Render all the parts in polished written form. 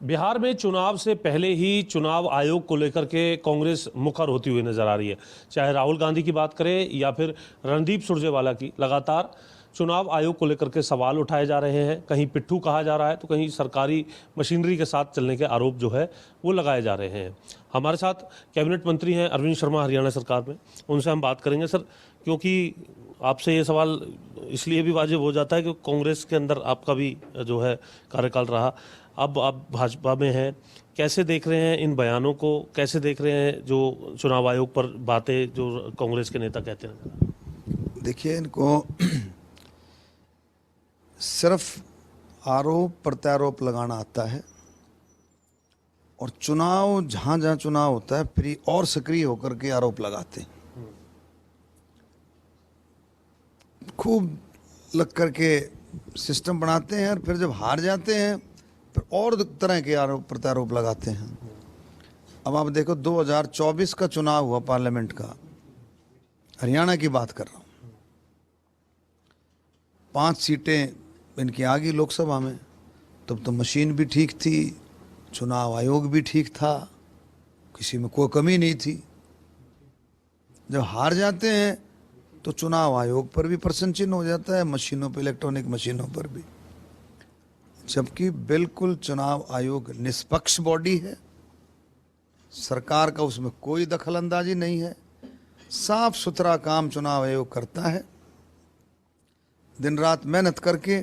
बिहार में चुनाव से पहले ही चुनाव आयोग को लेकर के कांग्रेस मुखर होती हुई नजर आ रही है। चाहे राहुल गांधी की बात करें या फिर रणदीप सुरजेवाला की, लगातार चुनाव आयोग को लेकर के सवाल उठाए जा रहे हैं। कहीं पिट्ठू कहा जा रहा है तो कहीं सरकारी मशीनरी के साथ चलने के आरोप जो है वो लगाए जा रहे हैं। हमारे साथ कैबिनेट मंत्री हैं अरविंद शर्मा, हरियाणा सरकार में। उनसे हम बात करेंगे सर, क्योंकि आपसे ये सवाल इसलिए भी वाजिब हो जाता है कि कांग्रेस के अंदर आपका भी जो है कार्यकाल रहा, अब आप भाजपा में हैं। कैसे देख रहे हैं इन बयानों को, कैसे देख रहे हैं जो चुनाव आयोग पर बातें जो कांग्रेस के नेता कहते हैं? देखिए, इनको सिर्फ आरोप प्रत्यारोप लगाना आता है और चुनाव जहाँ जहाँ चुनाव होता है फिर और सक्रिय होकर के आरोप लगाते हैं। खूब लग करके सिस्टम बनाते हैं और फिर जब हार जाते हैं फिर और तरह के आरोप प्रत्यारोप लगाते हैं। अब आप देखो, 2024 का चुनाव हुआ पार्लियामेंट का, हरियाणा की बात कर रहा हूँ। 5 सीटें इनकी आ गई लोकसभा में। तब तो मशीन भी ठीक थी, चुनाव आयोग भी ठीक था, किसी में कोई कमी नहीं थी। जब हार जाते हैं तो चुनाव आयोग पर भी प्रश्न चिन्ह हो जाता है, मशीनों पर, इलेक्ट्रॉनिक मशीनों पर भी। जबकि बिल्कुल चुनाव आयोग निष्पक्ष बॉडी है, सरकार का उसमें कोई दखल अंदाजी नहीं है, साफ सुथरा काम चुनाव आयोग करता है, दिन रात मेहनत करके।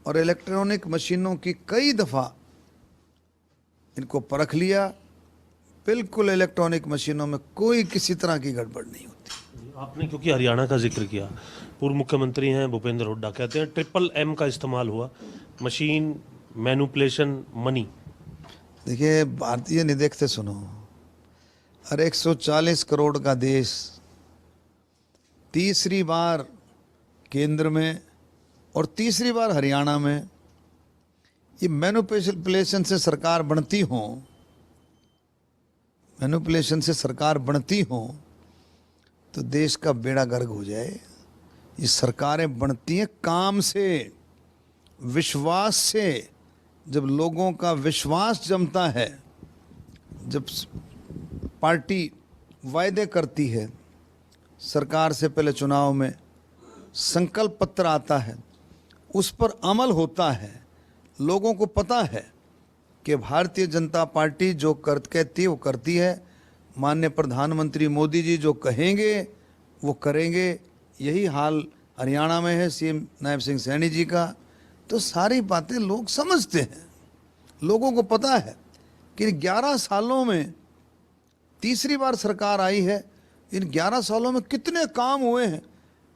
और इलेक्ट्रॉनिक मशीनों की कई दफ़ा इनको परख लिया, बिल्कुल इलेक्ट्रॉनिक मशीनों में कोई किसी तरह की गड़बड़ नहीं होती। आपने क्योंकि हरियाणा का जिक्र किया, पूर्व मुख्यमंत्री हैं भूपेंद्र हुड्डा, कहते हैं ट्रिपल एम का इस्तेमाल हुआ, मशीन, मैनिपुलेशन, मनी। देखिए, भारतीय नहीं देखते, सुनो। अरे 140 करोड़ का देश, तीसरी बार केंद्र में और तीसरी बार हरियाणा में, ये मैनिपुलेशन से सरकार बनती हो, मैनिपुलेशन से सरकार बनती हो तो देश का बेड़ा गर्क हो जाए। ये सरकारें बनती हैं काम से, विश्वास से। जब लोगों का विश्वास जमता है, जब पार्टी वायदे करती है, सरकार से पहले चुनाव में संकल्प पत्र आता है, उस पर अमल होता है, लोगों को पता है कि भारतीय जनता पार्टी जो कहती है वो करती है, माननीय प्रधानमंत्री मोदी जी जो कहेंगे वो करेंगे। यही हाल हरियाणा में है सीएम नायब सिंह सैनी जी का। तो सारी बातें लोग समझते हैं, लोगों को पता है कि 11 सालों में तीसरी बार सरकार आई है, इन 11 सालों में कितने काम हुए हैं,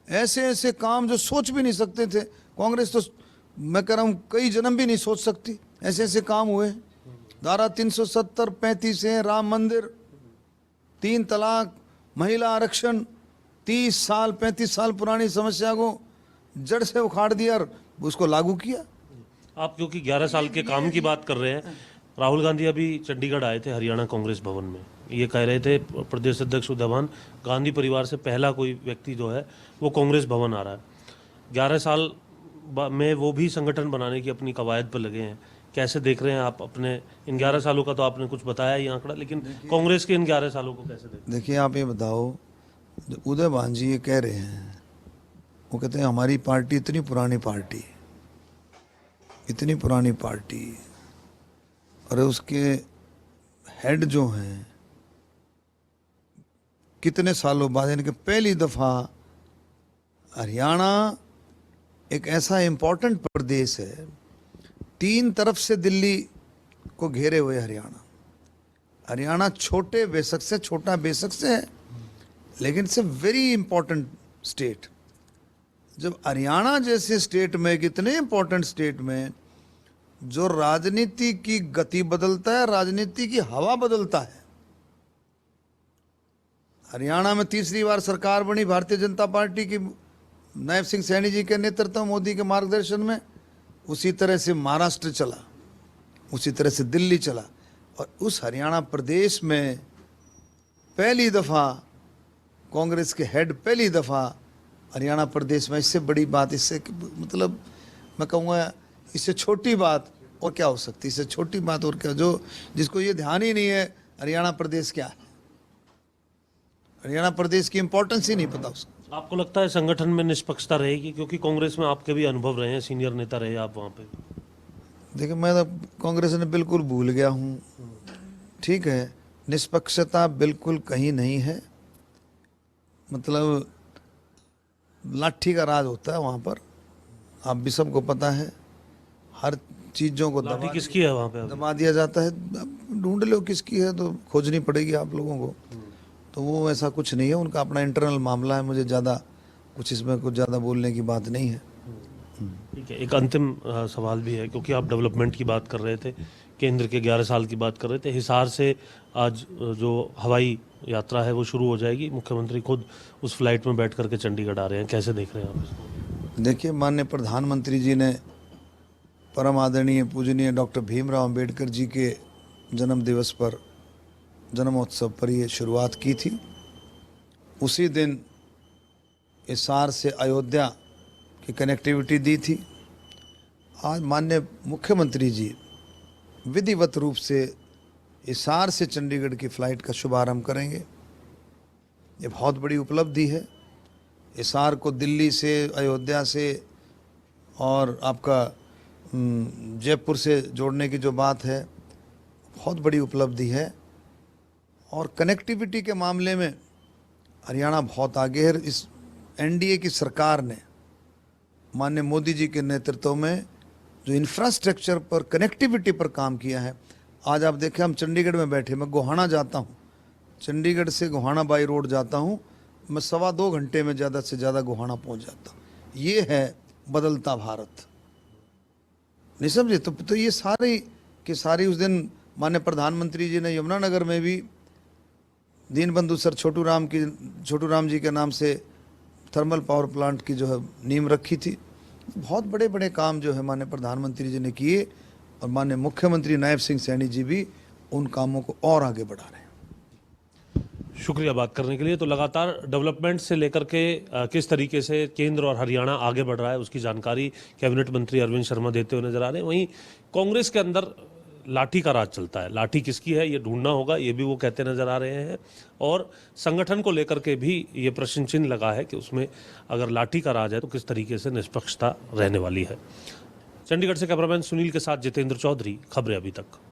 ऐसे ऐसे काम जो सोच भी नहीं सकते थे। कांग्रेस तो मैं कह रहा हूँ कई जन्म भी नहीं सोच सकती, ऐसे ऐसे काम हुए हैं। धारा 370, 35 है, राम मंदिर, 3 तलाक, महिला आरक्षण, 30 साल 35 साल पुरानी समस्या को जड़ से उखाड़ दिया और उसको लागू किया। आप क्योंकि 11 साल के काम की बात कर रहे हैं, राहुल गांधी अभी चंडीगढ़ आए थे हरियाणा कांग्रेस भवन में। ये कह रहे थे प्रदेश अध्यक्ष उद्धवन, गांधी परिवार से पहला कोई व्यक्ति जो है वो कांग्रेस भवन आ रहा है। 11 साल में वो भी संगठन बनाने की अपनी कवायद पर लगे हैं। कैसे देख रहे हैं आप अपने इन 11 सालों का? तो आपने कुछ बताया ही आंकड़ा, लेकिन कांग्रेस के इन 11 सालों को कैसे देखते हैं? देखिए, आप ये बताओ, जो उदयभान जी ये कह रहे हैं, वो कहते हैं हमारी पार्टी इतनी पुरानी पार्टी, इतनी पुरानी पार्टी, और उसके हेड जो हैं कितने सालों बाद, यानी कि पहली दफ़ा हरियाणा एक ऐसा इम्पोर्टेंट प्रदेश है, 3 तरफ से दिल्ली को घेरे हुए हरियाणा। हरियाणा छोटे बेशक से, छोटा बेशक से है, लेकिन it's a very important state. जब हरियाणा जैसे स्टेट में, कितने इंपॉर्टेंट स्टेट में, जो राजनीति की गति बदलता है, राजनीति की हवा बदलता है। हरियाणा में तीसरी बार सरकार बनी भारतीय जनता पार्टी की, नायब सिंह सैनी जी के नेतृत्व, मोदी के मार्गदर्शन में। उसी तरह से महाराष्ट्र चला, उसी तरह से दिल्ली चला, और उस हरियाणा प्रदेश में पहली दफ़ा कांग्रेस के हेड, पहली दफ़ा हरियाणा प्रदेश में। इससे बड़ी बात, इससे मतलब मैं कहूँगा इससे छोटी बात और क्या हो सकती है इससे छोटी बात? और क्या, जो जिसको ये ध्यान ही नहीं है हरियाणा प्रदेश क्या है, हरियाणा प्रदेश की इंपॉर्टेंस ही नहीं पता उसको। आपको लगता है संगठन में निष्पक्षता रहेगी, क्योंकि कांग्रेस में आपके भी अनुभव रहे हैं, सीनियर नेता रहे आप वहाँ पे? देखिए, मैं तो कांग्रेस ने बिल्कुल भूल गया हूँ। ठीक है, निष्पक्षता बिल्कुल कहीं नहीं है, मतलब लाठी का राज होता है वहाँ पर, आप भी सबको पता है। हर चीज़ों को लाठी किसकी है वहाँ पे? दबा दिया जाता है। अब ढूंढ लो किसकी है, तो खोजनी पड़ेगी आप लोगों को। तो वो ऐसा कुछ नहीं है, उनका अपना इंटरनल मामला है, मुझे ज़्यादा कुछ इसमें कुछ ज़्यादा बोलने की बात नहीं है। ठीक है, एक अंतिम सवाल भी है, क्योंकि आप डेवलपमेंट की बात कर रहे थे, केंद्र के 11 साल की बात कर रहे थे। हिसार से आज जो हवाई यात्रा है वो शुरू हो जाएगी, मुख्यमंत्री खुद उस फ्लाइट में बैठ करके चंडीगढ़ आ रहे हैं, कैसे देख रहे हैं आप इसको? देखिए, माननीय प्रधानमंत्री जी ने परम आदरणीय पूजनीय डॉक्टर भीमराव अंबेडकर जी के जन्म दिवस पर, जन्मोत्सव पर ये शुरुआत की थी। उसी दिन हिसार से अयोध्या की कनेक्टिविटी दी थी। आज माननीय मुख्यमंत्री जी विधिवत रूप से हिसार से चंडीगढ़ की फ़्लाइट का शुभारंभ करेंगे। ये बहुत बड़ी उपलब्धि है। हिसार को दिल्ली से, अयोध्या से और आपका जयपुर से जोड़ने की जो बात है, बहुत बड़ी उपलब्धि है। और कनेक्टिविटी के मामले में हरियाणा बहुत आगे है। इस एनडीए की सरकार ने माननीय मोदी जी के नेतृत्व में जो इंफ्रास्ट्रक्चर पर, कनेक्टिविटी पर काम किया है। आज आप देखें, हम चंडीगढ़ में बैठे, मैं गोहाना जाता हूँ, चंडीगढ़ से गोहाना बाई रोड जाता हूँ, मैं 2.25 घंटे में ज़्यादा से ज़्यादा गोहाना पहुँच जाता हूँ। ये है बदलता भारत, नहीं समझे? तो ये सारी की सारी, उस दिन माननीय प्रधानमंत्री जी ने यमुनानगर में भी दीनबंधु सर छोटू राम जी के नाम से थर्मल पावर प्लांट की जो है नींव रखी थी। बहुत बड़े बड़े काम जो है माननीय प्रधानमंत्री जी ने किए, और माननीय मुख्यमंत्री नायब सिंह सैनी जी भी उन कामों को और आगे बढ़ा रहे हैं। शुक्रिया बात करने के लिए। तो लगातार डेवलपमेंट से लेकर के किस तरीके से केंद्र और हरियाणा आगे बढ़ रहा है, उसकी जानकारी कैबिनेट मंत्री अरविंद शर्मा देते हुए नजर आ रहे हैं। वहीं कांग्रेस के अंदर लाठी का राज चलता है, लाठी किसकी है ये ढूंढना होगा, ये भी वो कहते नजर आ रहे हैं। और संगठन को लेकर के भी ये प्रश्न चिन्ह लगा है कि उसमें अगर लाठी का राज है तो किस तरीके से निष्पक्षता रहने वाली है। चंडीगढ़ से कैमरामैन सुनील के साथ जितेंद्र चौधरी, खबरें अभी तक।